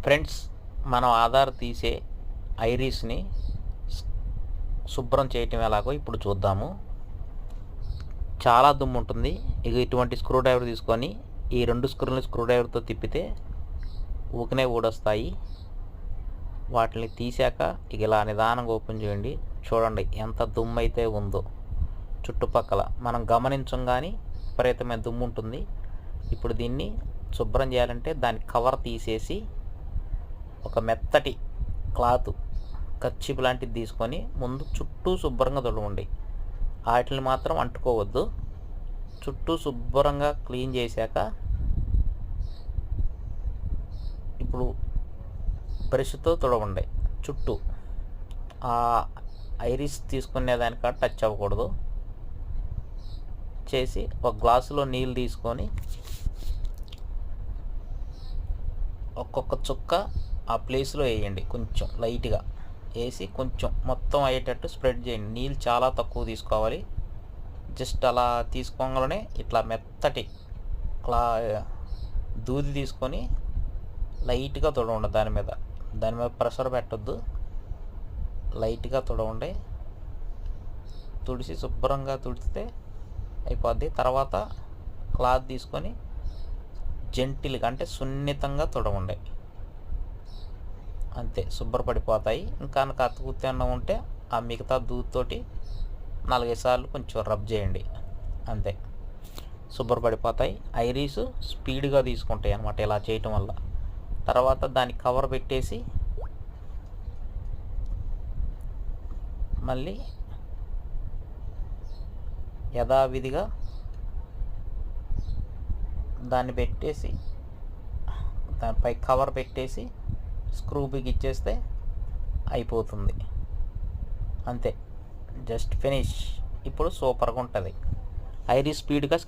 Friends, మనం ఆధార్ తీసే ఐరిస్ని శుభ్రం చేయటం ఎలాగో ఇప్పుడు చూద్దాము. చాలా దుమ్ము ఉంటుంది. ఇటువంటి స్క్రూ డ్రైవర్ తీసుకొని ఈ 2 స్క్రూలని స్క్రూ డ్రైవర్తో తిప్పితే ఊకనే ఊడొస్తాయి. వాటిని తీసాక ఇలా నిదానంగా ఓపెన్ చేయండి. చూడండి ఎంత దుమ్ము అయితే ఉందో చుట్టుపక్కల. మనం గమనించం కానీ విపరీతమైన దుమ్ము ఉంటుంది. ఇప్పుడు దీన్ని శుభ్రం చేయాలంటే దాని కవర్ తీసేసి ఒక మెత్తటి క్లాత్ కర్చీప్ లాంటిది తీసుకొని ముందు చుట్టూ శుభ్రంగా తుడవండి. వాటిని మాత్రం అంటుకోవద్దు. చుట్టూ శుభ్రంగా క్లీన్ చేశాక ఇప్పుడు బ్రష్తో తుడవండి. చుట్టూ ఆ ఐరిస్ తీసుకునే దానికా టచ్ అవ్వకూడదు. చేసి ఒక గ్లాసులో నీళ్ళు తీసుకొని ఒక్కొక్క చుక్క ఆ ప్లేస్లో వేయండి. కొంచెం లైట్గా వేసి కొంచెం మొత్తం అయ్యేటట్టు స్ప్రెడ్ చేయండి. నీళ్ళు చాలా తక్కువ తీసుకోవాలి. జస్ట్ అలా తీసుకోగానే ఇట్లా మెత్తటి దూది తీసుకొని లైట్గా తుడవండి. దాని మీద ప్రెషర్ పెట్టద్దు. లైట్గా తుడవండి. తుడిసి శుభ్రంగా తుడిస్తే అయిపోద్ది. తర్వాత క్లాత్ తీసుకొని జెంటిల్గా అంటే సున్నితంగా తుడవండి. అంతే, శుభ్రపడిపోతాయి. ఇంకా అతుకుతూనే ఉంటే ఆ మిగతా దూదితోటి 4-5 సార్లు కొంచెం రబ్ చేయండి. అంతే, శుభ్రపడిపోతాయి. ఐరిస్ స్పీడ్గా తీసుకుంటాయి అన్నమాట ఇలా చేయటం వల్ల. తర్వాత దానికి కవర్ పెట్టేసి మళ్ళీ యథావిధిగా దాన్ని పెట్టేసి దానిపై కవర్ పెట్టేసి స్క్రూ బిగిచ్చేస్తే అయిపోతుంది. అంతే, జస్ట్ ఫినిష్. ఇప్పుడు సూపర్గా ఉంటుంది. ఐరిస్ స్పీడ్గా